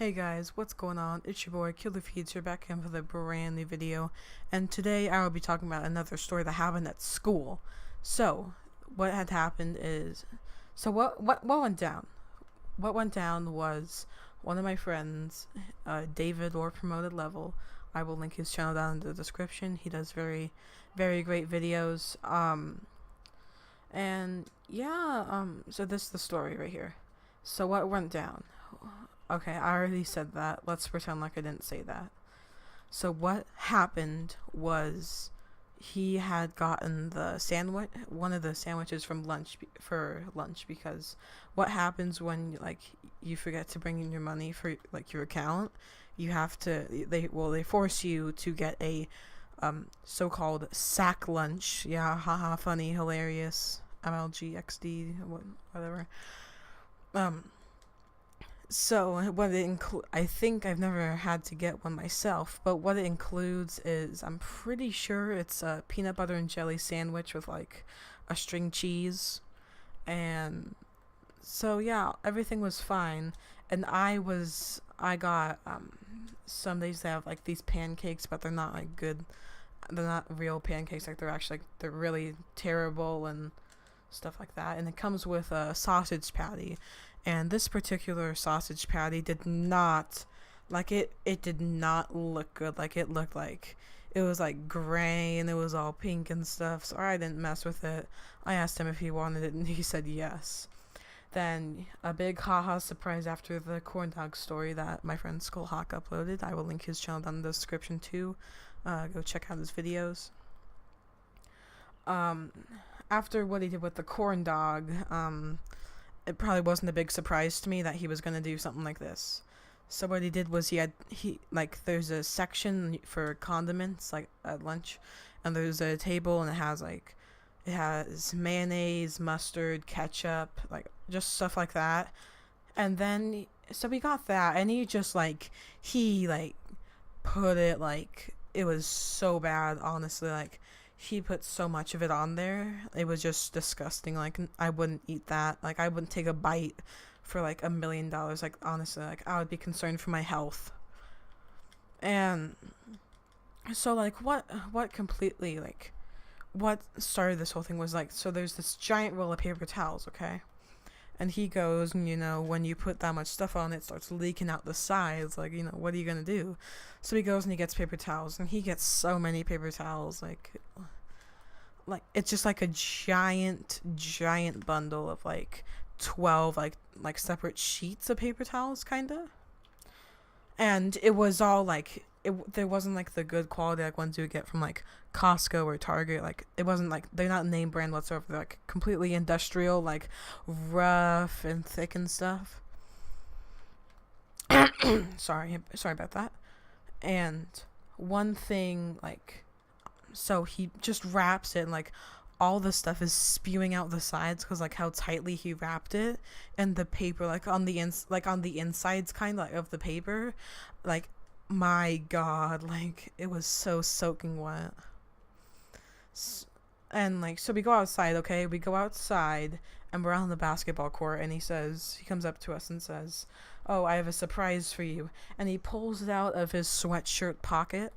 Hey guys, what's going on? It's your boy Killer Feeds here, back in with a brand new video, and today I will be talking about another story that happened at school. So, what had happened is, what went down? What went down was one of my friends, David or Promoted Level. I will link his channel down in the description. He does very great videos. And yeah, so this is the story right here. So what went down? Okay, I already said that. Let's pretend like I didn't say that. So what happened was he had gotten one of the sandwiches from for lunch, because what happens when you forget to bring in your money for your account, you have to they force you to get a so-called sack lunch. Yeah, haha, funny, hilarious, MLG XD, whatever. So what it I think I've never had to get one myself, but what it includes is, I'm pretty sure it's a peanut butter and jelly sandwich with a string cheese. And so yeah, everything was fine. And I got some days they have these pancakes, but they're not good. They're not real pancakes. They're actually they're really terrible and stuff like that. And it comes with a sausage patty. And this particular sausage patty did not, it did not look good. It looked like it was gray and it was all pink and stuff. So I didn't mess with it. I asked him if he wanted it and he said yes. Then a big haha surprise after the corn dog story that my friend Skullhawk uploaded. I will link his channel down in the description too. Go check out his videos. After what he did with the corn dog, it probably wasn't a big surprise to me that he was going to do something like this. So what he did was there's a section for condiments at lunch, and there's a table and it has mayonnaise, mustard, ketchup, just stuff like that. And then so we got that, and he just he put it it was so bad, honestly. He put so much of it on there. It was just disgusting. I wouldn't eat that. I wouldn't take a bite for $1 million. Honestly, I would be concerned for my health. And so what completely what started this whole thing was so there's this giant roll of paper towels, okay? And he goes, and when you put that much stuff on, it starts leaking out the sides. What are you gonna do? So he goes and he gets paper towels, and he gets so many paper towels. It's just a giant bundle of 12 separate sheets of paper towels, kinda. And it was all there wasn't the good quality ones you would get from Costco or Target. It wasn't they're not name brand whatsoever. They're completely industrial, rough and thick and stuff. sorry about that. And one thing so he just wraps it, and all the stuff is spewing out the sides because how tightly he wrapped it, and the paper on the insides of the paper, my god, it was so soaking wet. And so we go outside, okay? We go outside and we're on the basketball court, and he comes up to us and says, "Oh, I have a surprise for you." And he pulls it out of his sweatshirt pocket.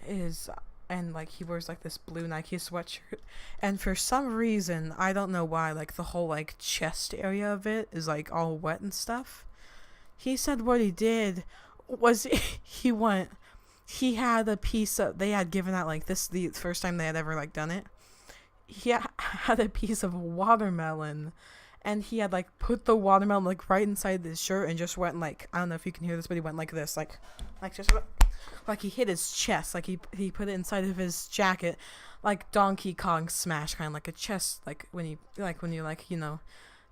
And he wears this blue Nike sweatshirt, and for some reason, I don't know why, the whole chest area of it is all wet and stuff. He said what he did was he had a piece of, they had given out this the first time they had ever done it. He had a piece of watermelon, and he had put the watermelon right inside his shirt, and just went I don't know if you can hear this, but he went this just he hit his chest, he put it inside of his jacket, Donkey Kong Smash, kind of a chest, when you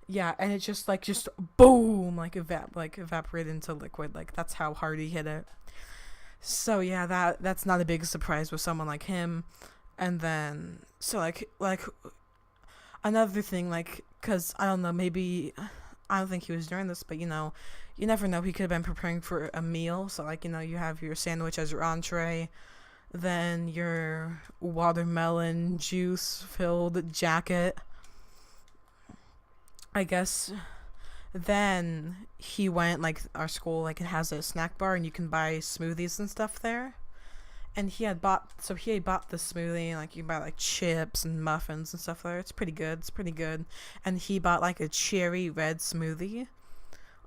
yeah, and it just just boom, evaporated into liquid. That's how hard he hit it. So yeah, that's not a big surprise with someone like him. And then so another thing, because I don't know, maybe I don't think he was doing this, but you never know, he could have been preparing for a meal. So you have your sandwich as your entree, then your watermelon juice filled jacket. I guess Then he went, like, our school, like, it has a snack bar and you can buy smoothies and stuff there. And he had bought the smoothie, and, like, you can buy, like, chips and muffins and stuff there. It's pretty good. It's pretty good. And he bought, like, a cherry red smoothie.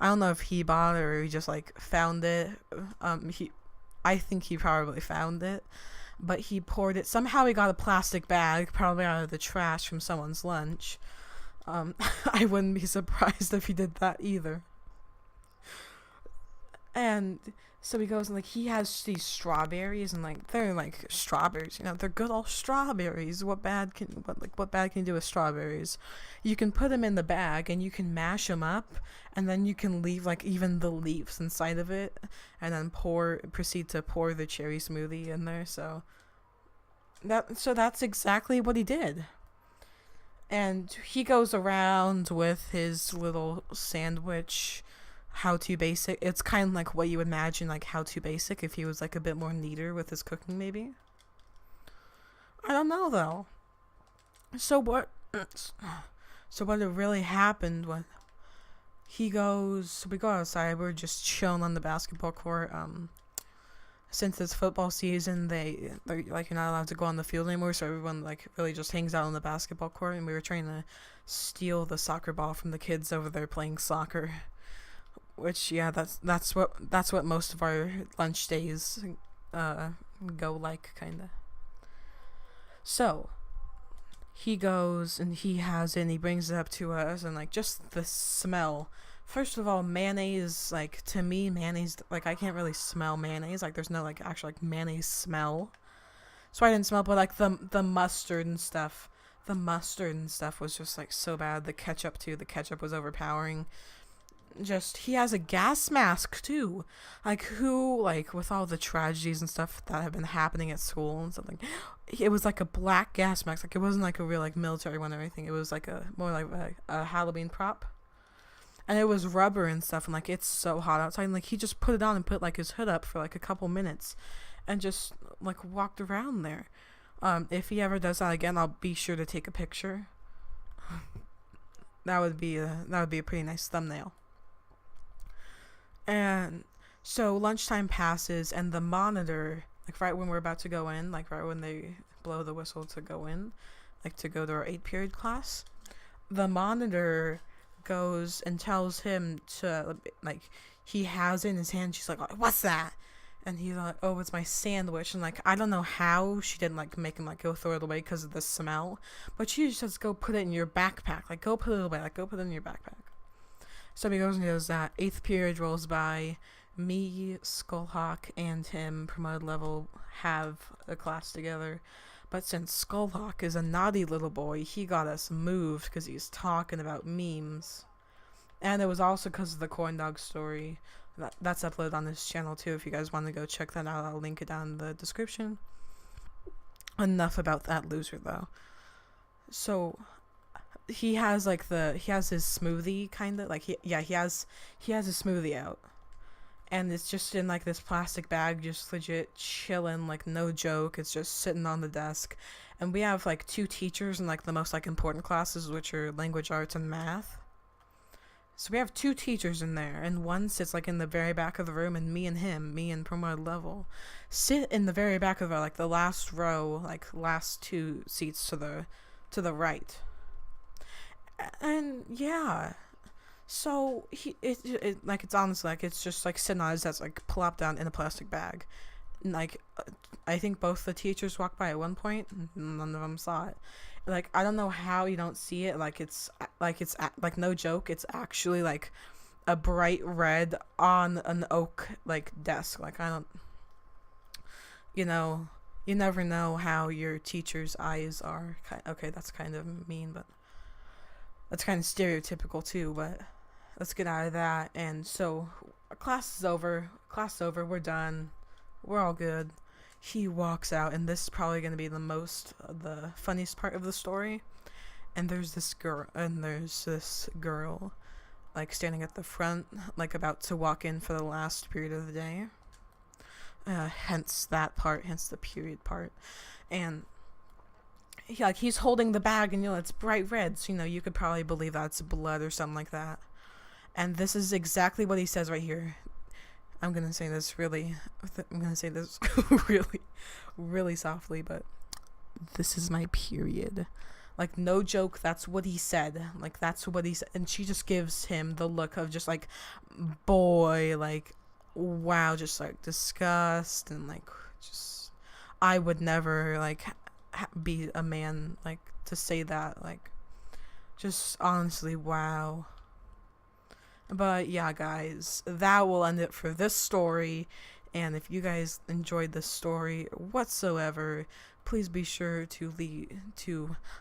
I don't know if he bought it or he just, like, found it. I think he probably found it. But he poured it. Somehow he got a plastic bag, probably out of the trash from someone's lunch. I wouldn't be surprised if he did that either. And so he goes and, like, he has these strawberries, and, like, they're like strawberries, they're good old strawberries. What bad can you do with strawberries? You can put them in the bag and you can mash them up, and then you can leave, like, even the leaves inside of it, and then proceed to pour the cherry smoothie in there. So that's exactly what he did. And he goes around with his little sandwich, How To Basic. It's kind of like what you imagine, like, How To Basic if he was, like, a bit more neater with his cooking, maybe. I don't know, though. So what really happened was we go outside, we're just chilling on the basketball court. Since it's football season, they're like, you're not allowed to go on the field anymore, so everyone, like, really just hangs out on the basketball court, and we were trying to steal the soccer ball from the kids over there playing soccer. Which, yeah, that's what most of our lunch days go like, kinda. So he goes and he brings it up to us, and, like, just the smell. First of all, mayonnaise, like, to me, mayonnaise, like, I can't really smell mayonnaise. Like, there's no, like, actual, like, mayonnaise smell. So I didn't smell, but, like, the mustard and stuff. The mustard and stuff was just, like, so bad. The ketchup, too. The ketchup was overpowering. He has a gas mask, too. Like, who, like, with all the tragedies and stuff that have been happening at school and something, it was, like, a black gas mask. Like, it wasn't, like, a real, like, military one or anything. It was, like, more like a Halloween prop. And it was rubber and stuff, and, like, it's so hot outside, and, like, he just put it on and put, like, his hood up for, like, a couple minutes, and just, like, walked around there. If he ever does that again, I'll be sure to take a picture. That would be a pretty nice thumbnail. And so lunchtime passes, and the monitor, like, right when we're about to go in, like, right when they blow the whistle to go in, like, to go to our 8th period class, the monitor goes and tells him to, like, he has it in his hand. She's like, what's that? And he's like, oh, it's my sandwich. And, like, I don't know how she didn't, like, make him, like, go throw it away because of the smell, but she just says, go put it in your backpack. Like, go put it away. Like, go put it in your backpack. So he goes and does that. 8th period rolls by. Me, Skullhawk, and him, promoted level, have a class together. But since Skullhawk is a naughty little boy, he got us moved because he's talking about memes. And it was also because of the corn dog story. That's uploaded on this channel too. If you guys want to go check that out, I'll link it down in the description. Enough about that loser, though. So he has, like, he has his smoothie, kind of, like, he has a smoothie out. And it's just in, like, this plastic bag, just legit chilling, like, no joke. It's just sitting on the desk. And we have, like, 2 teachers in, like, the most, like, important classes, which are language arts and math. So we have 2 teachers in there, and one sits, like, in the very back of the room, and me and promoted level, sit in the very back of like, the last row, like, last 2 seats to the right. And, yeah. So it's honestly, like, it's just, like, sitting on his desk, like, plopped down in a plastic bag. And, like, I think both the teachers walked by at one point, and none of them saw it. Like, I don't know how you don't see it. Like, it's no joke. It's actually, like, a bright red on an oak, like, desk. Like, I don't, you never know how your teacher's eyes are. Okay, that's kind of mean, but that's kind of stereotypical too, but let's get out of that. And so class is over, we're done, we're all good. He walks out, and this is probably going to be the funniest part of the story. And there's this girl, like, standing at the front, like, about to walk in for the last period of the day. Hence the period part. And he's holding the bag, and, it's bright red, so, you could probably believe that's blood or something like that. And this is exactly what he says right here. I'm gonna say this really, I'm gonna say this really, really softly, but this is my period. Like, no joke, that's what he said. Like, that's what he said. And she just gives him the look of just like, boy, like, wow, just like disgust and like, just, I would never like be a man like to say that. Like, just honestly, wow. But yeah, guys, that will end it for this story. And if you guys enjoyed this story whatsoever, please be sure to